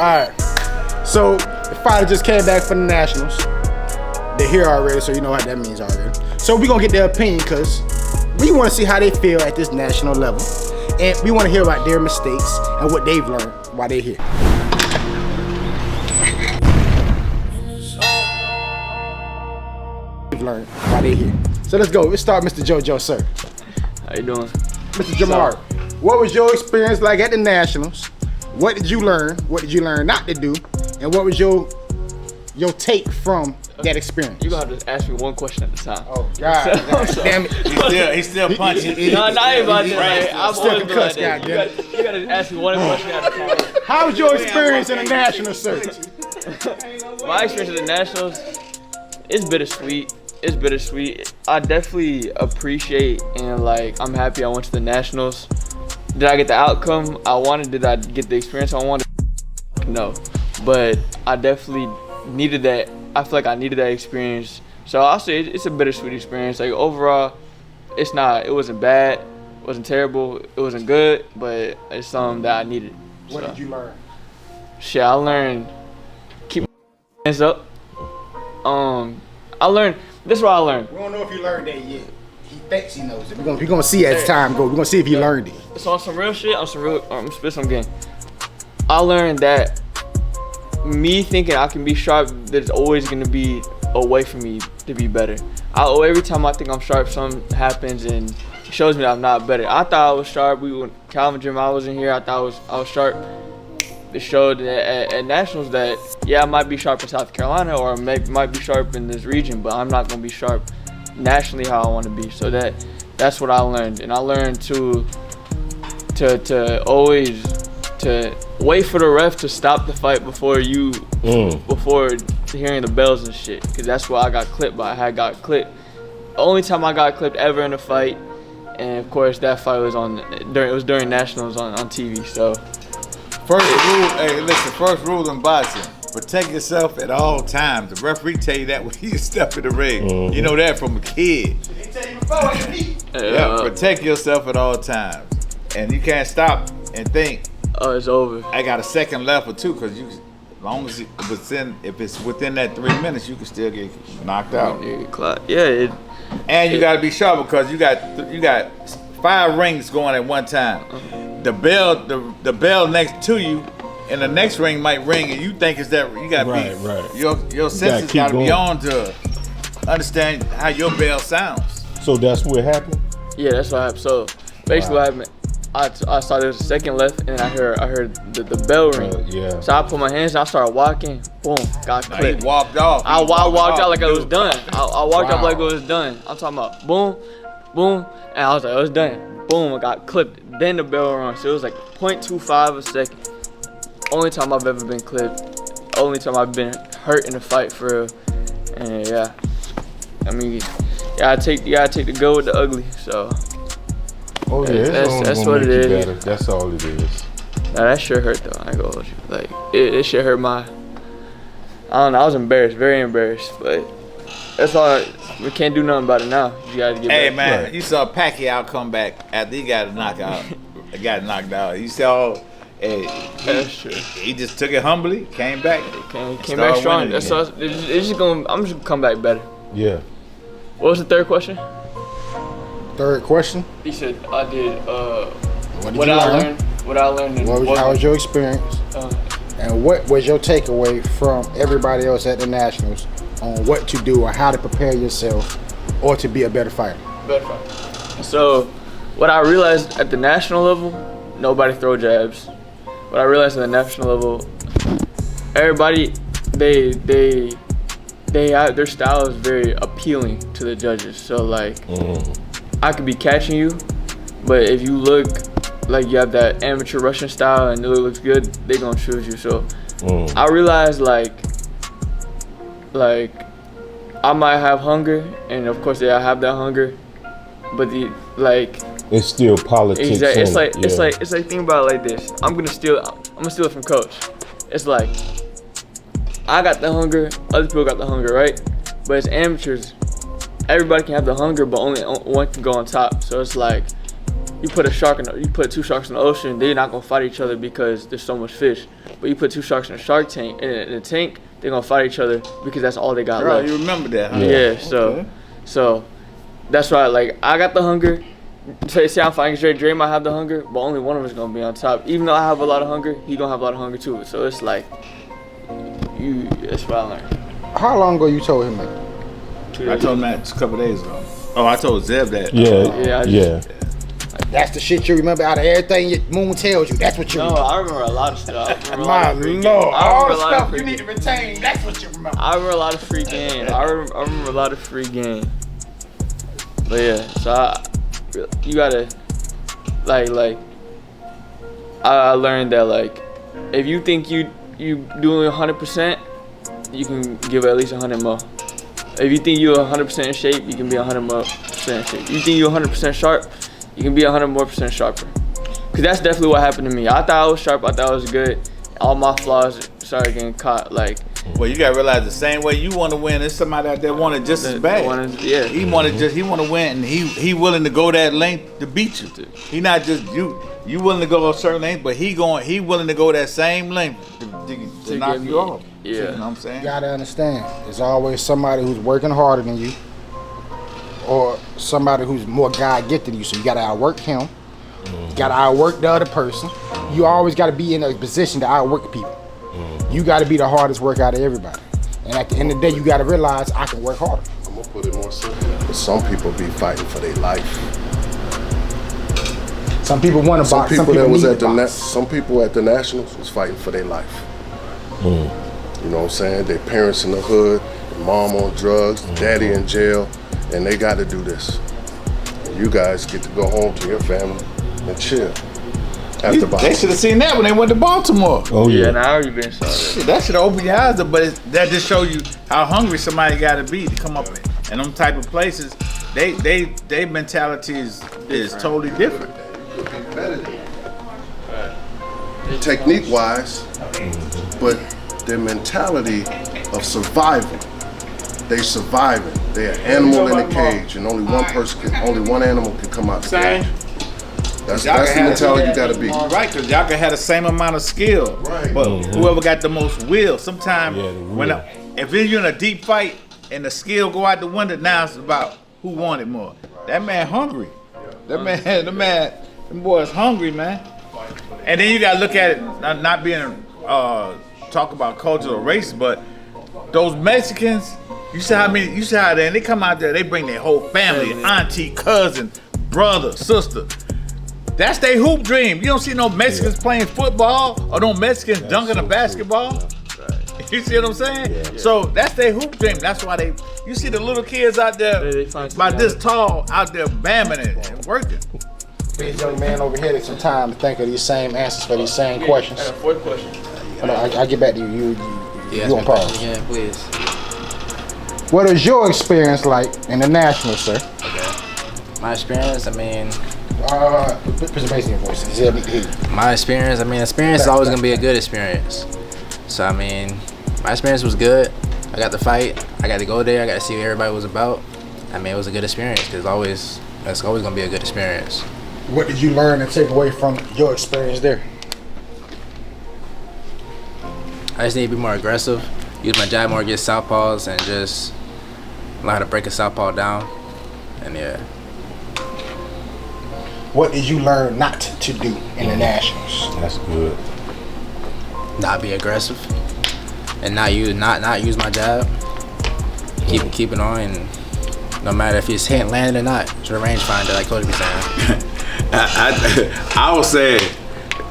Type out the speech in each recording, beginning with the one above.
Alright, so the fighter just came back from the Nationals. They're here already, so you know what that means already. So we gonna get their opinion because we wanna see how they feel at this national level. And we wanna hear about their mistakes and what they've learned while they're here. Learn while they're here. So let's go. Let's start Mr. Jojo, sir. How you doing? Mr. Jamar, what was your experience like at the Nationals? What did you learn? What did you learn not to do? And what was your take from that experience? You gonna have to ask me one question at a time. Oh God, damn it! He's still punching. No, I ain't about to. Like, I'm Still always concussed, like that. You gotta ask me one question at a time. How was your experience in the Nationals, sir? My experience at the Nationals, it's bittersweet. It's bittersweet. I definitely appreciate and like I'm happy I went to the Nationals. Did I get the outcome I wanted? Did I get the experience I wanted? No, but I definitely needed that. I feel like I needed that experience. So I'll say it's a bittersweet experience. Like overall, it wasn't bad, it wasn't terrible, it wasn't good, but it's something that I needed. What did you learn? Shit, I learned keep my hands up. I learned. This is what I learned. We don't know if you learned that yet. He thinks he knows it. We're gonna see as time goes. We're gonna see if he learned it. So on some real shit, I'm spit some game. I learned that me thinking I can be sharp, there's always gonna be a way for me to be better. Every time I think I'm sharp, something happens and it shows me that I'm not better. I thought I was sharp. Calvin Jim, I was in here. I thought I was sharp. It showed that at Nationals that I might be sharp in South Carolina or might be sharp in this region, but I'm not gonna be sharp nationally how I want to be. So that's what I learned, and I learned to always to wait for the ref to stop the fight before hearing the bells and shit, because that's what I got clipped by. I got clipped. The only time I got clipped ever in a fight, and of course that fight was during Nationals on TV. So first rule in boxing: protect yourself at all times. The referee tell you that when you step in the ring. Mm-hmm. You know that from a kid. He tell you before you Protect yourself at all times, and you can't stop and think, oh, it's over. I got a second left or two, because as long as if it's within that 3 minutes, you can still get knocked out. Yeah. And you got to be sharp because you got 5 rings going at one time. The bell next to you, and the next ring might ring, and you think it's that. You got to be right. Your senses got to be on to understand how your bell sounds. So that's what happened. Yeah, that's what happened. So basically, what happened? I saw there was a second left, and I heard the bell ring. Yeah. So I put my hands down, I started walking. Boom, got clipped. He walked off. I walked out like it was done. I walked up like it was done. I'm talking about boom, boom, and I was like, oh, it's done. Boom, I got clipped. Then the bell rung. So it was like 0.25 a second. Only time I've ever been clipped. Only time I've been hurt in a fight for real. And yeah, I mean, you gotta take the good with the ugly. So. Oh yeah, that's what it is. Better. That's all it is. Nah, that shit hurt though. I ain't gonna hold you. Like it shit hurt my. I don't know. I was embarrassed, very embarrassed. But that's all. We can't do nothing about it now. You gotta get back. Hey man, right. You saw Pacquiao come back after he got knocked out. knocked out. You saw. That's true. He just took it humbly, came back. Came back strong. That's all. It's just gonna. I'm just gonna come back better. Yeah. What was the third question? Third question. He said I did. What I learned. And how was your experience? And what was your takeaway from everybody else at the Nationals on what to do or how to prepare yourself or to be a better fighter? So, what I realized at the national level, nobody throw jabs. What I realized at the national level, everybody their style is very appealing to the judges. So like. I could be catching you, but if you look like you have that amateur Russian style and it looks good, they gonna choose you. So I realized like I might have hunger, and of course I have that hunger, but it's still politics. Exactly. It's like think about it like this. I'm gonna steal it from Coach. It's like I got the hunger, other people got the hunger, right? But as amateurs, everybody can have the hunger, but only one can go on top. So it's like you put two sharks in the ocean, they're not gonna fight each other because there's so much fish. But you put 2 sharks in a shark tank, in a tank, they're gonna fight each other because that's all they got Bro, left. you remember that, huh? Yeah. So that's why, like, I got the hunger. Say I'm fighting Dre might have the hunger, but only one of us gonna be on top. Even though I have a lot of hunger, he gonna have a lot of hunger too. So it's like, that's what I learned. How long ago you told him that? I told him that a couple days ago. Oh, I told Zeb that. Yeah. That's the shit you remember out of everything your moon tells you. That's what you remember. I remember a lot of stuff. My Lord, all the stuff you need to retain, that's what you remember. I remember a lot of free game. I remember a lot of free game. But yeah, so you gotta, like, I learned that, like, if you think you doing 100%, you can give at least 100 more. If you think you're 100% in shape, you can be 100% more in shape. You think you're 100% sharp, you can be 100% more sharper. Cause that's definitely what happened to me. I thought I was sharp, I thought I was good. All my flaws started getting caught. Like, well, you gotta realize the same way you want to win, there's somebody out there want it just as bad. He want to win, and he willing to go that length to beat you. He not just you willing to go a certain length, but he willing to go that same length to knock you off. Yeah, you know what I'm saying? You gotta understand, there's always somebody who's working harder than you, or somebody who's more God gifted than you. So you gotta outwork him. You gotta outwork the other person. You always gotta be in a position to outwork people. You gotta be the hardest worker out of everybody. And at the end of the day, you gotta realize I can work harder. I'm gonna put it more simple. Some people be fighting for their life. Some people want to box. Some people at the Nationals was fighting for their life. You know what I'm saying? Their parents in the hood, mom on drugs, daddy in jail, and they got to do this. And you guys get to go home to your family and chill. They should have seen that when they went to Baltimore. Oh yeah. And I already been started. That should open your eyes up, but that just show you how hungry somebody got to be to come up in them type of places. They mentality is totally different. You could be better than technique wise, but their mentality of survival. They surviving. They're an animal in a cage, and only one animal can come out the cage. That's the mentality you gotta be. Right, because y'all can have the same amount of skill, right? But whoever got the most will, sometimes if you're in a deep fight and the skill go out the window, now it's about who wanted more. That man hungry. Them boys hungry, man. And then you gotta look at it, not being talk about culture or race, but those Mexicans, you see how they come out there, they bring their whole family, auntie, cousin, brother, sister. That's their hoop dream. You don't see no Mexicans playing football or no Mexicans dunking a basketball. Right. You see what I'm saying? Yeah. So that's their hoop dream. That's why you see the little kids out there about this tall out there bamming and working. This young man over here takes some time to think of these same answers for these same questions. Fourth question. I'll get back to you. You on pause. Yeah, please. What is your experience like in the Nationals, sir? Okay. My experience, I mean... Put some bass in your voice. My experience, experience is always going to be a good experience. So, I mean, my experience was good. I got to fight. I got to go there. I got to see what everybody was about. I mean, it was a good experience because it's always going to be a good experience. What did you learn and take away from your experience there? I just need to be more aggressive, use my jab more, get southpaws, and just learn how to break a southpaw down. And yeah. What did you learn not to do in the Nationals? That's good. Not be aggressive, and not use my jab. Keep it on, and no matter if it's hit landing or not, it's a rangefinder, like Coach be saying. I was saying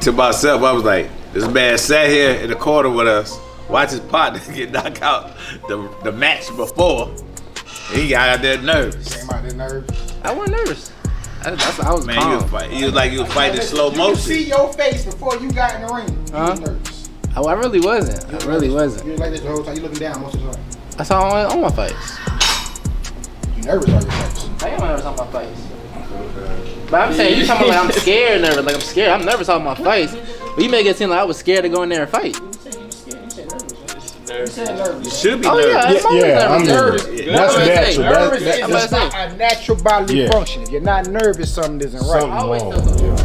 to myself, I was like, this man sat here in the corner with us, watch his partner get knocked out the match before. He got out there nervous. Came out there nervous. I wasn't nervous. I was calm. You was fighting slow motion. You see your face before you got in the ring. You was nervous. I really wasn't. I really wasn't. You was like this the whole time. You looking down most of the time. That's all on my face. You nervous on your face? I am nervous on my face. But I'm saying, you talking about like I'm scared nervous. Like I'm scared. I'm nervous on my face. But you make it seem like I was scared to go in there and fight. You said nervous. You should be nervous. I'm nervous. That's natural. Nervous is not a natural bodily function. If you're not nervous, something isn't right. Something wrong.